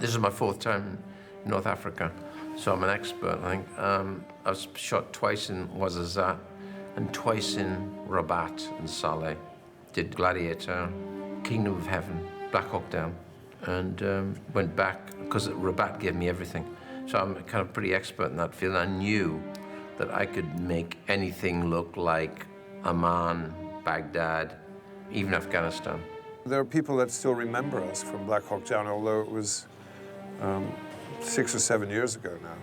This is my 4th time in North Africa, so I'm an expert, I think. I've shot twice in Ouarzazate and twice in Rabat and Saleh. Did Gladiator, Kingdom of Heaven, Black Hawk Down, and went back because Rabat gave me everything. So I'm kind of pretty expert in that field. I knew that I could make anything look like Amman, Baghdad, even Afghanistan. There are people that still remember us from Black Hawk Down, although it was 6 or 7 years ago now.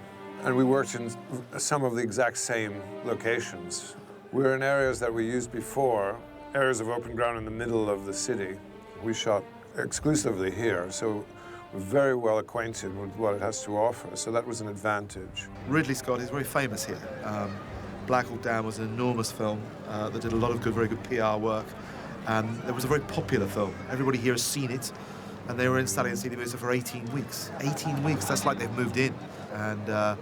And we worked in some of the exact same locations. We're in areas that we used before, areas of open ground in the middle of the city. We shot exclusively here, so we're very well acquainted with what it has to offer, so that was an advantage. Ridley Scott is very famous here. Black Hawk Down was an enormous film that did a lot of good, very good PR work, and it was a very popular film. Everybody here has seen it, and they were installing and seeing it for 18 weeks. 18 weeks, that's like they've moved in, and a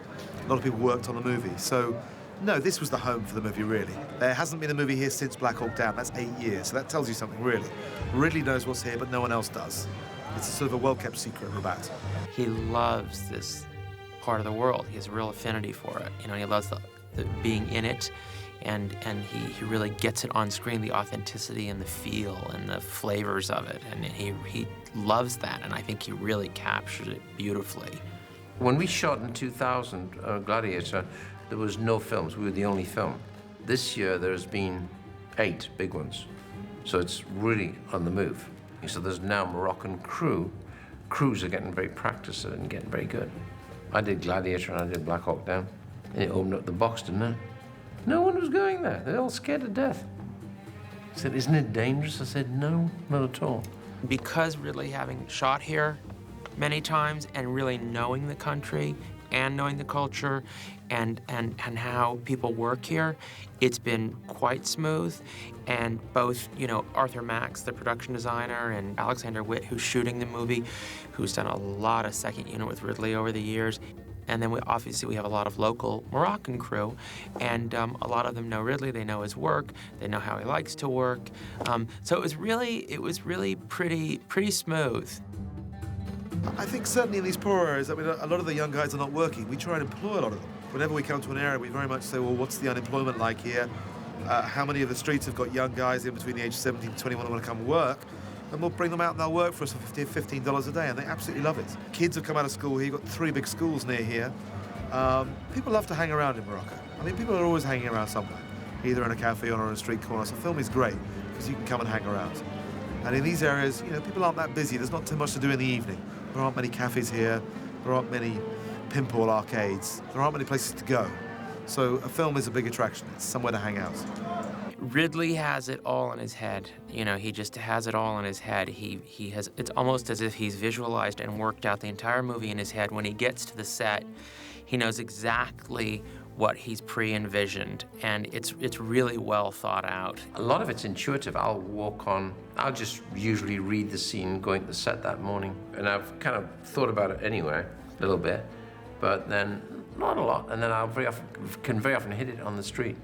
lot of people worked on the movie. So, no, this was the home for the movie, really. There hasn't been a movie here since Black Hawk Down. That's 8 years, so that tells you something, really. Ridley knows what's here, but no one else does. It's a sort of a well-kept secret, Rabat. He loves this part of the world. He has a real affinity for it. You know, he loves the being in it, and he really gets it on screen, the authenticity and the feel and the flavors of it, and he loves that, and I think he really captured it beautifully. When we shot in 2000, Gladiator, there was no films. We were the only film. This year, there's been 8 big ones. So it's really on the move. So there's now Moroccan crews are getting very practiced at it and getting very good. I did Gladiator and I did Black Hawk Down. And it opened up the box, didn't it? No one was going there. They're all scared to death. I said, isn't it dangerous? I said, no, not at all. Because Ridley having shot here many times and really knowing the country and knowing the culture and how people work here, it's been quite smooth. And both, you know, Arthur Max, the production designer, and Alexander Witt, who's shooting the movie, who's done a lot of second unit with Ridley over the years. And then we have a lot of local Moroccan crew, and a lot of them know Ridley. They know his work. They know how he likes to work. So it was really pretty smooth. I think certainly in these poor areas, I mean, a lot of the young guys are not working. We try and employ a lot of them. Whenever we come to an area, we very much say, well, what's the unemployment like here? How many of the streets have got young guys in between the age of 17 and 21 who want to come work? And we'll bring them out and they'll work for us for $15 a day, and they absolutely love it. Kids have come out of school here. You've got 3 big schools near here. People love to hang around in Morocco. I mean, people are always hanging around somewhere, either in a cafe or on a street corner. So film is great because you can come and hang around. And in these areas, you know, people aren't that busy. There's not too much to do in the evening. There aren't many cafes here. There aren't many pinball arcades. There aren't many places to go. So a film is a big attraction. It's somewhere to hang out. Ridley has it all in his head. You know, he just has it all in his head. He has, it's almost as if he's visualized and worked out the entire movie in his head. When he gets to the set, he knows exactly what he's pre-envisioned, and it's really well thought out. A lot of it's intuitive. I'll just usually read the scene going to the set that morning, and I've kind of thought about it anyway, a little bit, but then not a lot, and then I'll very often hit it on the street.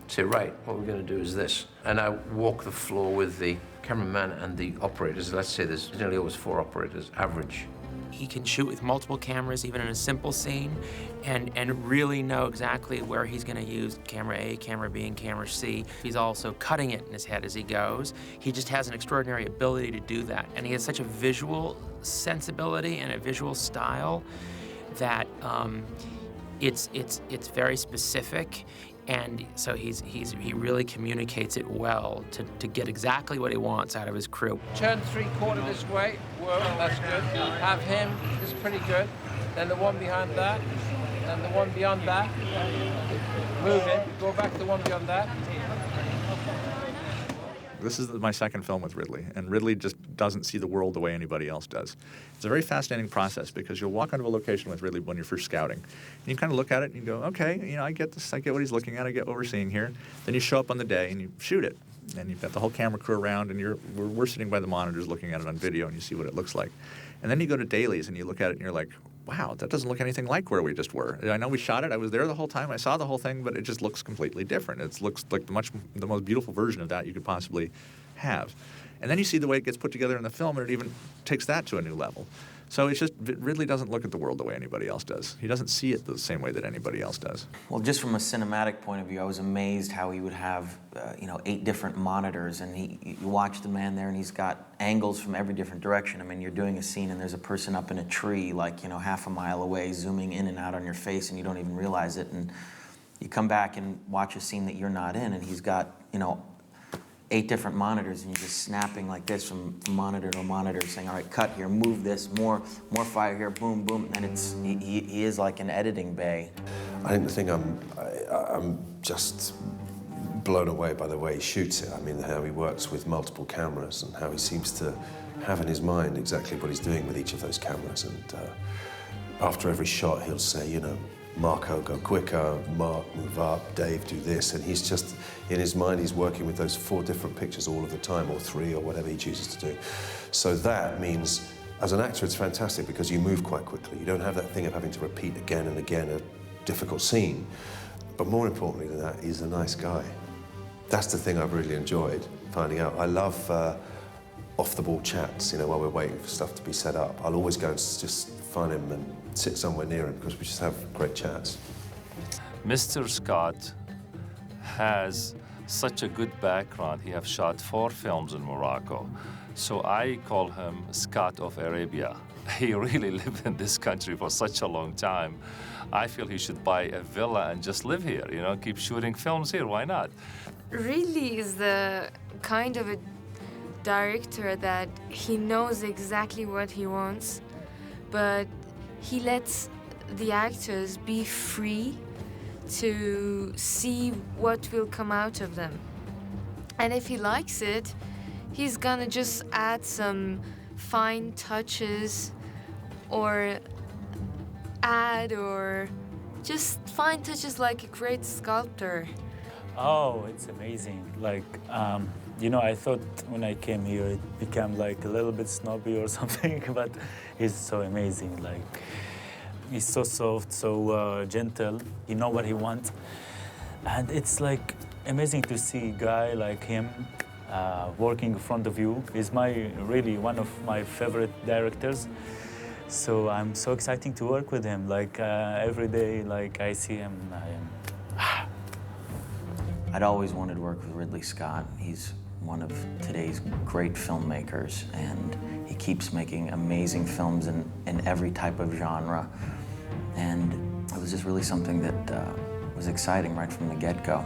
Say, right, what we're going to do is this. And I walk the floor with the cameraman and the operators. Let's say there's nearly always 4 operators, average. He can shoot with multiple cameras, even in a simple scene, and really know exactly where he's going to use camera A, camera B, and camera C. He's also cutting it in his head as he goes. He just has an extraordinary ability to do that. And he has such a visual sensibility and a visual style that it's very specific. And so he really communicates it well to get exactly what he wants out of his crew. Turn 3/4 this way. Whoa, that's good. Have him. This is pretty good. Then the one behind that. Then the one beyond that. Move in. Go back to the one beyond that. This is my second film with Ridley, and Ridley just doesn't see the world the way anybody else does. It's a very fascinating process because you'll walk onto a location with Ridley when you're first scouting. And you kind of look at it and you go, okay, you know, I get this, I get what he's looking at, I get what we're seeing here. Then you show up on the day and you shoot it. And you've got the whole camera crew around, and we're sitting by the monitors looking at it on video, and you see what it looks like. And then you go to dailies and you look at it and you're like, wow, that doesn't look anything like where we just were. I know we shot it, I was there the whole time, I saw the whole thing, but it just looks completely different. It looks like the most beautiful version of that you could possibly have. And then you see the way it gets put together in the film, and it even takes that to a new level. So it's just Ridley doesn't look at the world the way anybody else does. He doesn't see it the same way that anybody else does. Well, just from a cinematic point of view, I was amazed how he would have, 8 different monitors, and you watch the man there, and he's got angles from every different direction. I mean, you're doing a scene, and there's a person up in a tree, like, half a mile away, zooming in and out on your face, and you don't even realize it. And you come back and watch a scene that you're not in, and he's got, 8 different monitors, and you're just snapping like this from monitor to monitor, saying, all right, cut here, move this, more fire here, boom, boom, and he is like an editing bay. I think the thing I'm just blown away by the way he shoots it. I mean, how he works with multiple cameras and how he seems to have in his mind exactly what he's doing with each of those cameras. And after every shot, he'll say, Marco, go quicker, Mark, move up, Dave, do this. And he's just, in his mind, he's working with those 4 different pictures all of the time, or 3, or whatever he chooses to do. So that means, as an actor, it's fantastic because you move quite quickly. You don't have that thing of having to repeat again and again a difficult scene. But more importantly than that, he's a nice guy. That's the thing I've really enjoyed finding out. I love off-the-ball chats, while we're waiting for stuff to be set up. I'll always go and just find him and sit somewhere near him because we just have great chats. Mr. Scott has such a good background. He has shot 4 films in Morocco. So I call him Scott of Arabia. He really lived in this country for such a long time. I feel he should buy a villa and just live here, keep shooting films here, why not? Ridley is the kind of a director that he knows exactly what he wants, but he lets the actors be free to see what will come out of them. And if he likes it, he's gonna just add some fine touches or just fine touches like a great sculptor. Oh, it's amazing. I thought when I came here it became like a little bit snobby or something, but he's so amazing. He's so soft, so gentle. He knows what he wants. And it's amazing to see a guy like him working in front of you. He's really one of my favorite directors. So I'm so excited to work with him. Every day, I see him, I'd always wanted to work with Ridley Scott. He's one of today's great filmmakers, and he keeps making amazing films in every type of genre. And it was just really something that was exciting right from the get-go.